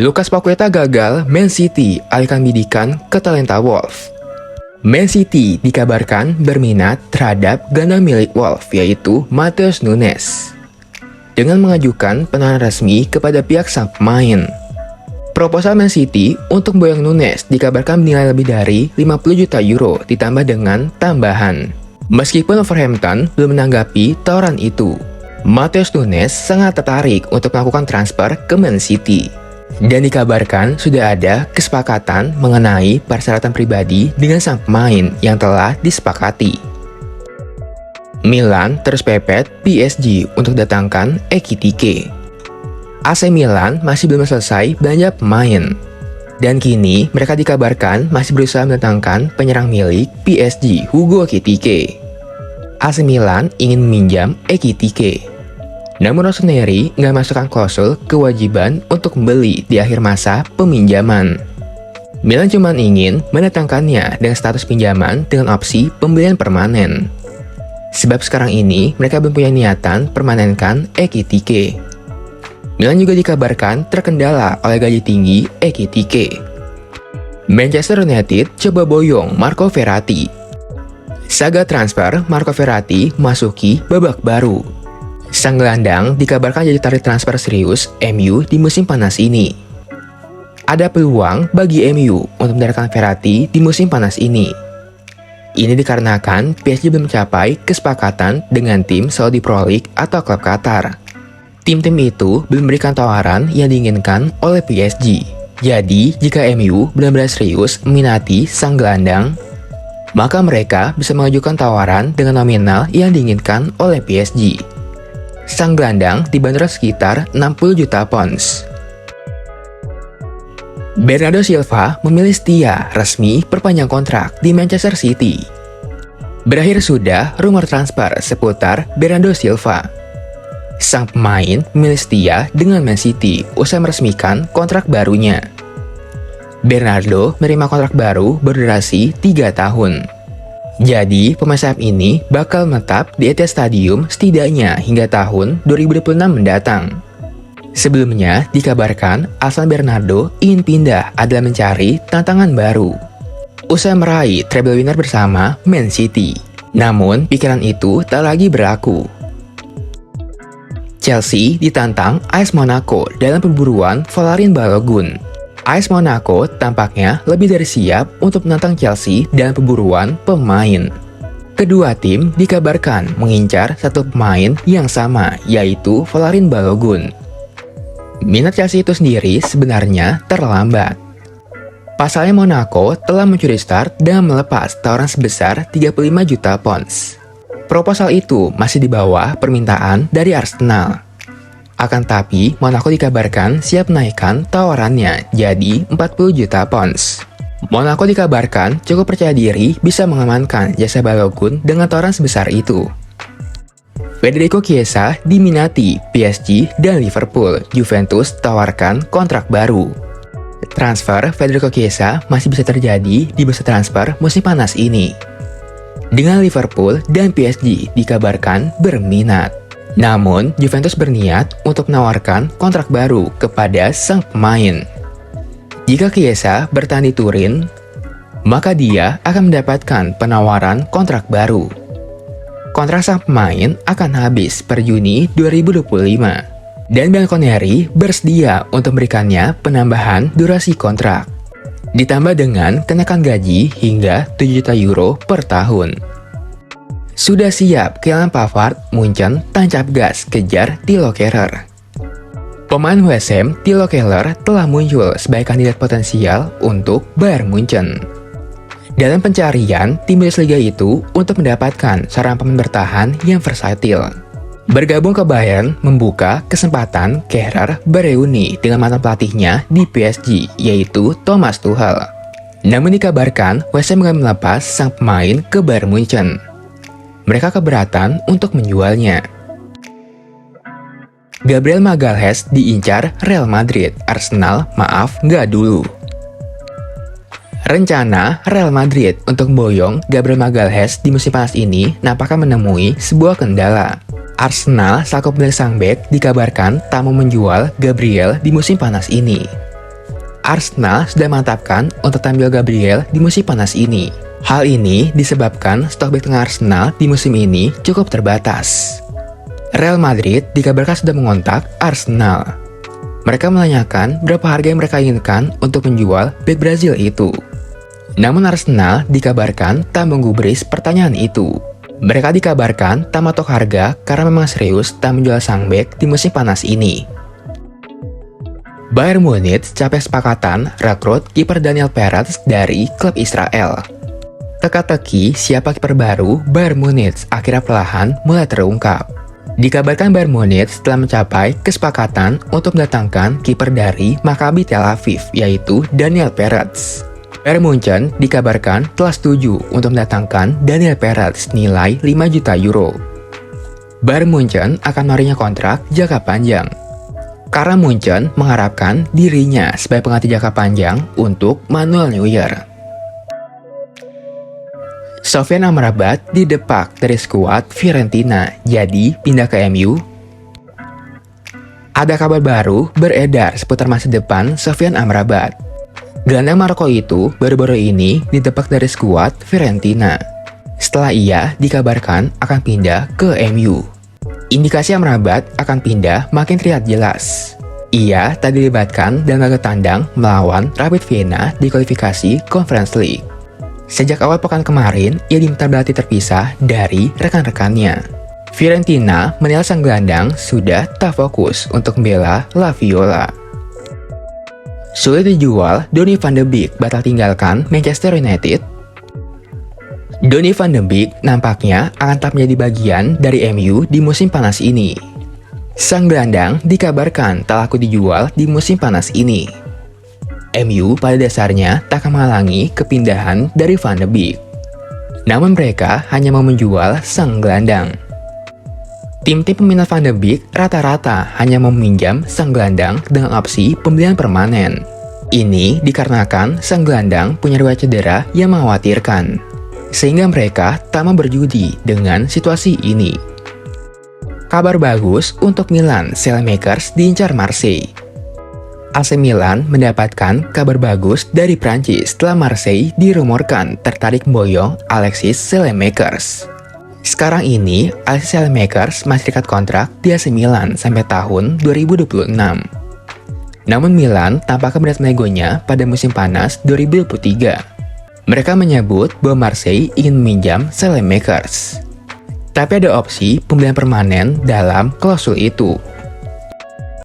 Lucas Paqueta gagal, Man City alihkan bidikan ke talenta Wolves. Man City dikabarkan berminat terhadap gelandang milik Wolves, yaitu Matheus Nunes, dengan mengajukan penawaran resmi kepada pihak sang pemain. Proposal Man City untuk memboyong Nunes dikabarkan bernilai lebih dari 50 juta euro ditambah dengan tambahan. Meskipun Wolverhampton belum menanggapi tawaran itu, Matheus Nunes sangat tertarik untuk melakukan transfer ke Man City. Dan dikabarkan sudah ada kesepakatan mengenai persyaratan pribadi dengan sang pemain yang telah disepakati. Milan terus pepet PSG untuk datangkan Ekitike. AC Milan masih belum selesai belanja pemain. Dan kini mereka dikabarkan masih berusaha mendatangkan penyerang milik PSG, Hugo Ekitike. AC Milan ingin meminjam Ekitike. Namun Rossoneri nggak masukkan klausul kewajiban untuk membeli di akhir masa peminjaman. Milan cuma ingin mendatangkannya dengan status pinjaman dengan opsi pembelian permanen. Sebab sekarang ini mereka belum punya niatan permanenkan Ekitike. Milan juga dikabarkan terkendala oleh gaji tinggi Ekitike. Manchester United coba boyong Marco Verratti. Saga transfer Marco Verratti masuki babak baru. Sang gelandang dikabarkan jadi target transfer serius MU di musim panas ini. Ada peluang bagi MU untuk mendatangkan Verratti di musim panas ini. Ini dikarenakan PSG belum mencapai kesepakatan dengan tim Saudi Pro League atau klub Qatar. Tim-tim itu belum memberikan tawaran yang diinginkan oleh PSG. Jadi, jika MU benar-benar serius meminati sang gelandang, maka mereka bisa mengajukan tawaran dengan nominal yang diinginkan oleh PSG. Sang gelandang dibanderol sekitar 60 juta pounds. Bernardo Silva memilih setia resmi perpanjang kontrak di Manchester City. Berakhir sudah rumor transfer seputar Bernardo Silva. Sang pemain memilih setia dengan Man City usai meresmikan kontrak barunya. Bernardo menerima kontrak baru berdurasi 3 tahun. Jadi, pemain sayap ini bakal menetap di Etihad Stadium setidaknya hingga tahun 2026 mendatang. Sebelumnya, dikabarkan alasan Bernardo ingin pindah adalah mencari tantangan baru usai meraih treble winner bersama Man City. Namun, pikiran itu tak lagi berlaku. Chelsea ditantang AS Monaco dalam perburuan Valérien Balogun. AS Monaco tampaknya lebih dari siap untuk menantang Chelsea dalam perburuan pemain. Kedua tim dikabarkan mengincar satu pemain yang sama, yaitu Valérien Balogun. Minat Chelsea itu sendiri sebenarnya terlambat. Pasalnya Monaco telah mencuri start dengan melepas tawaran sebesar 35 juta pounds. Proposal itu masih di bawah permintaan dari Arsenal. Akan tapi, Monaco dikabarkan siap menaikkan tawarannya jadi 40 juta pounds. Monaco dikabarkan cukup percaya diri bisa mengamankan jasa Balogun dengan tawaran sebesar itu. Federico Chiesa diminati PSG dan Liverpool. Juventus tawarkan kontrak baru. Transfer Federico Chiesa masih bisa terjadi di bursa transfer musim panas ini. Dengan Liverpool dan PSG dikabarkan berminat. Namun, Juventus berniat untuk menawarkan kontrak baru kepada sang pemain. Jika Chiesa bertahan di Turin, maka dia akan mendapatkan penawaran kontrak baru. Kontrak sang pemain akan habis per Juni 2025. Dan Bianconeri bersedia untuk memberikannya penambahan durasi kontrak. Ditambah dengan kenaikan gaji hingga 7 juta euro per tahun. Sudah siap kehilangan Pavard, Munchen tancap gas kejar Thilo Kehrer. Pemain West Ham Thilo Kehrer telah muncul sebagai kandidat potensial untuk Bayern Munchen. Dalam pencarian tim Bundesliga itu untuk mendapatkan seorang pemain bertahan yang versatil. Bergabung ke Bayern membuka kesempatan Kehrer bereuni dengan mantan pelatihnya di PSG, yaitu Thomas Tuchel. Namun dikabarkan West Ham akan melepas sang pemain ke Bayern Munchen. Mereka keberatan untuk menjualnya. Gabriel Magalhaes diincar Real Madrid, Arsenal maaf nggak dulu. Rencana Real Madrid untuk memboyong Gabriel Magalhaes di musim panas ini nampaknya menemui sebuah kendala. Arsenal selaku pemilik sang bek dikabarkan tak mau menjual Gabriel di musim panas ini. Arsenal sudah mantapkan untuk tampil Gabriel di musim panas ini. Hal ini disebabkan stok bek tengah Arsenal di musim ini cukup terbatas. Real Madrid dikabarkan sudah mengontak Arsenal. Mereka menanyakan berapa harga yang mereka inginkan untuk menjual bek Brazil itu. Namun Arsenal dikabarkan tak menggubris pertanyaan itu. Mereka dikabarkan tak matok harga karena memang serius tak menjual sang bek di musim panas ini. Bayern Munich capai kesepakatan rekrut kiper Daniel Peretz dari klub Israel. Teka-teki siapa kiper baru Bayern Munich akhirnya perlahan mulai terungkap. Dikabarkan Bayern Munich telah mencapai kesepakatan untuk mendatangkan kiper dari Maccabi Tel Aviv, yaitu Daniel Peretz. Bayern Munchen dikabarkan telah setuju untuk mendatangkan Daniel Peretz nilai 5 juta euro. Bayern Munchen akan menawarnya kontrak jangka panjang. Karena Munchen mengharapkan dirinya sebagai pengganti jangka panjang untuk Manuel Neuer. Sofyan Amrabat didepak dari skuad Fiorentina, jadi pindah ke MU. Ada kabar baru beredar seputar masa depan Sofyan Amrabat. Gelandang Maroko itu baru-baru ini didepak dari skuad Fiorentina. Setelah ia dikabarkan akan pindah ke MU. Indikasi Amrabat akan pindah makin terlihat jelas. Ia tak dilibatkan dalam laga tandang melawan Rapid Vienna di kualifikasi Conference League. Sejak awal pekan kemarin, ia diminta berlatih terpisah dari rekan-rekannya. Fiorentina menilai sang gelandang sudah tak fokus untuk membela La Viola. Sulit dijual, Donny van de Beek batal tinggalkan Manchester United. Donny van de Beek nampaknya akan tetap menjadi bagian dari MU di musim panas ini. Sang gelandang dikabarkan tak laku dijual di musim panas ini. MU pada dasarnya tak akan menghalangi kepindahan dari van de Beek. Namun mereka hanya mau menjual sang gelandang. Tim-tim peminat van de Beek rata-rata hanya mau meminjam sang gelandang dengan opsi pembelian permanen. Ini dikarenakan sang gelandang punya riwayat cedera yang mengkhawatirkan, sehingga mereka tak mau berjudi dengan situasi ini. Kabar bagus untuk Milan, Saelemaekers diincar Marseille. AC Milan mendapatkan kabar bagus dari Prancis setelah Marseille dirumorkan tertarik memboyong Alexis Saelemaekers. Sekarang ini, Alexis Saelemaekers masih terikat kontrak di AC Milan sampai tahun 2026. Namun Milan tampaknya berat menegonya pada musim panas 2023. Mereka menyebut bahwa Marseille ingin meminjam Saelemaekers. Tapi ada opsi pembelian permanen dalam klausul itu.